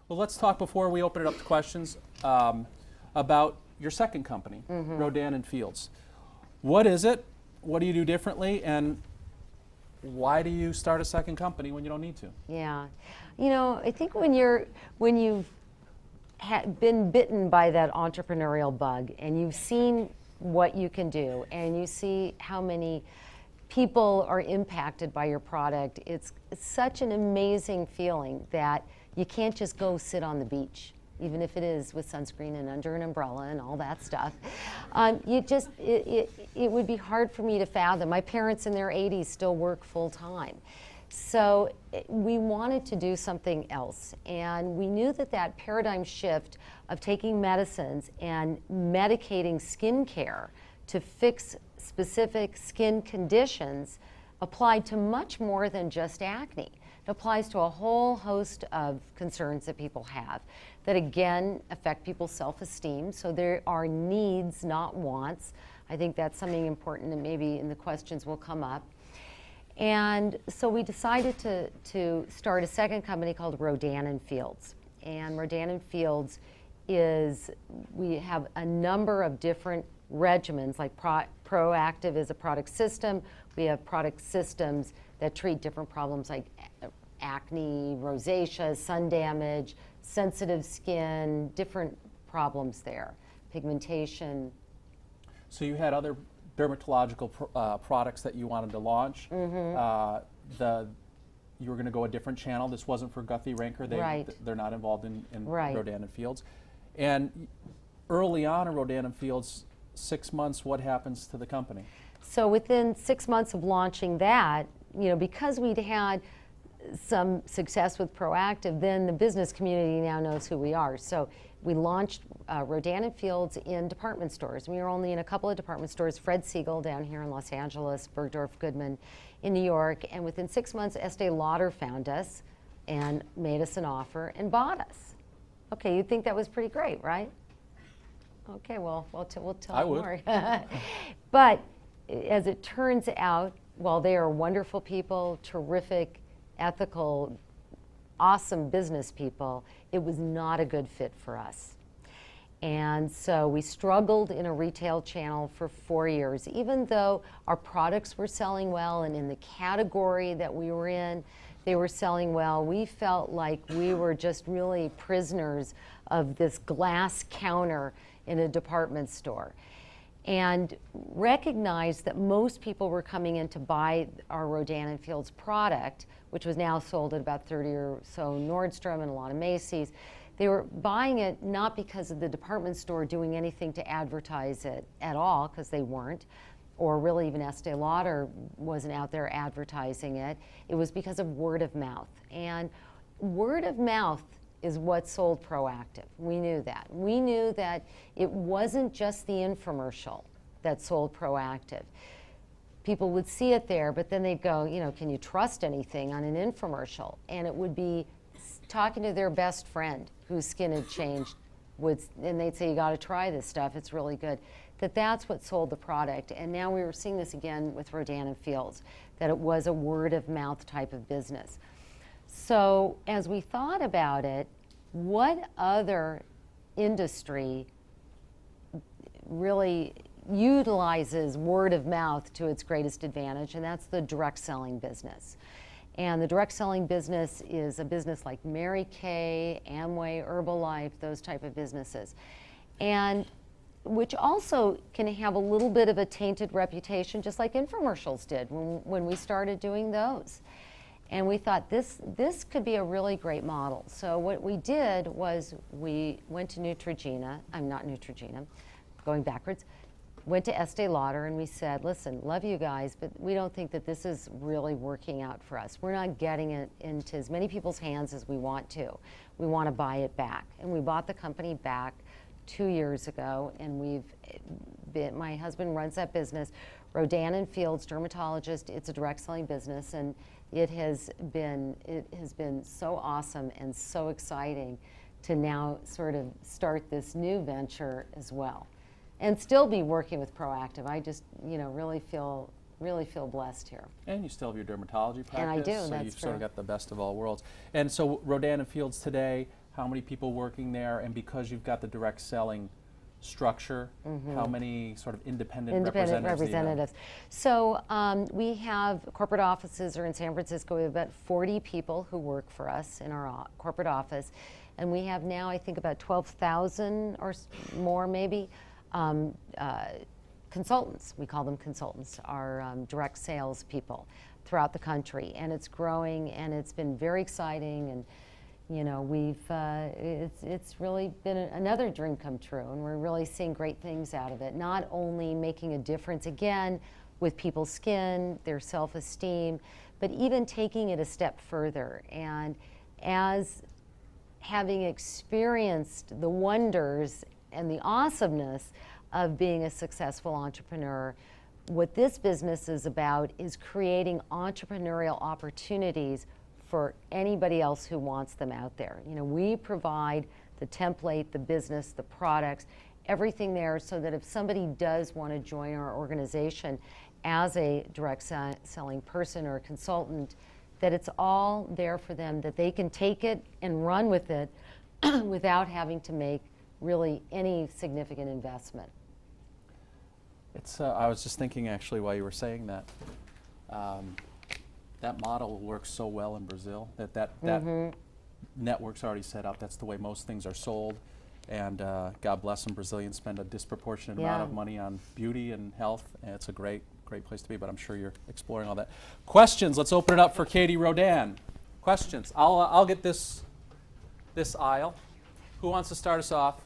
Well, let's talk before we open it up to questions about your second company, Rodan Fields. What is it? What do you do differently? And why do you start a second company when you don't need to? Yeah, you know, I think when you've been bitten by that entrepreneurial bug and you've seen what you can do and you see how many people are impacted by your product, it's such an amazing feeling that you can't just go sit on the beach, even if it is with sunscreen and under an umbrella and all that stuff. It would be hard for me to fathom. My parents in their 80s still work full time. So we wanted to do something else, and we knew that that paradigm shift of taking medicines and medicating skincare to fix specific skin conditions applied to much more than just acne. It applies to a whole host of concerns that people have that again affect people's self-esteem. So there are needs, not wants. I think that's something important and maybe in the questions will come up. And so we decided to start a second company called Rodan Fields. And Rodan Fields is, we have a number of different regimens, like Proactive is a product system. We have product systems that treat different problems like acne, rosacea, sun damage, sensitive skin, different problems there, pigmentation. So you had other dermatological products that you wanted to launch. You were going to go a different channel. This wasn't for Guthrie Ranker. They're not involved in Rodan Fields. And early on in Rodan Fields, 6 months, what happens to the company? So within 6 months of launching that, you know, because we'd had some success with Proactive, then the business community now knows who we are. So we launched Rodan Fields in department stores. We were only in a couple of department stores, Fred Siegel down here in Los Angeles, Bergdorf Goodman in New York, and within 6 months, Estee Lauder found us and made us an offer and bought us. Okay, you'd think that was pretty great, right? Okay, well, we'll tell more. But as it turns out, while they are wonderful people, terrific, ethical, awesome business people, it was not a good fit for us. And so we struggled in a retail channel for 4 years. Even though our products were selling well and in the category that we were in, they were selling well, we felt like we were just really prisoners of this glass counter in a department store. And recognized that most people were coming in to buy our Rodan Fields product, which was now sold at about 30 or so Nordstrom and a lot of Macy's. They were buying it not because of the department store doing anything to advertise it at all, because they weren't, or really even Estee Lauder wasn't out there advertising it. It was because of word of mouth. And word of mouth is what sold Proactive. We knew that. We knew that it wasn't just the infomercial that sold Proactive. People would see it there, but then they'd go, you know, can you trust anything on an infomercial? And it would be talking to their best friend whose skin had changed, and they'd say, you got to try this stuff, it's really good. That's what sold the product. And now we were seeing this again with Rodan Fields, that it was a word of mouth type of business. So as we thought about it, what other industry really utilizes word of mouth to its greatest advantage? And that's the direct selling business. And the direct selling business is a business like Mary Kay, Amway, Herbalife, those type of businesses. And which also can have a little bit of a tainted reputation, just like infomercials did when we started doing those. And we thought this could be a really great model. So what we did was we went to Neutrogena, going backwards, went to Estee Lauder and we said, listen, love you guys, but we don't think that this is really working out for us. We're not getting it into as many people's hands as we want to. We want to buy it back. And we bought the company back 2 years ago, and my husband runs that business, Rodan Fields Dermatologists. It's a direct selling business, and it has been so awesome and so exciting to now sort of start this new venture as well, and still be working with Proactive. I just, you know, really feel blessed here. And you still have your dermatology practice. And I do, so that's you've true. sort of got the best of all worlds. And so Rodan Fields today, how many people working there, and because you've got the direct selling structure, how many sort of independent representatives? So we have corporate offices are in San Francisco. We have about 40 people who work for us in our corporate office, and we have now I think about 12,000 or more maybe consultants. We call them consultants, our direct sales people throughout the country, and it's growing, and it's been very exciting, and you know, it's really been another dream come true, and we're really seeing great things out of it. Not only making a difference, again, with people's skin, their self-esteem, but even taking it a step further. And as having experienced the wonders and the awesomeness of being a successful entrepreneur, what this business is about is creating entrepreneurial opportunities for anybody else who wants them out there. You know, we provide the template, the business, the products, everything there, so that if somebody does want to join our organization as a direct selling person or a consultant, that it's all there for them, that they can take it and run with it without having to make really any significant investment. It's, I was just thinking actually while you were saying that, that model works so well in Brazil, that network's already set up. That's the way most things are sold. And God bless them, Brazilians spend a disproportionate amount of money on beauty and health, and it's a great place to be, but I'm sure you're exploring all that. Questions, let's open it up for Katie Rodan. Questions, I'll get this aisle. Who wants to start us off?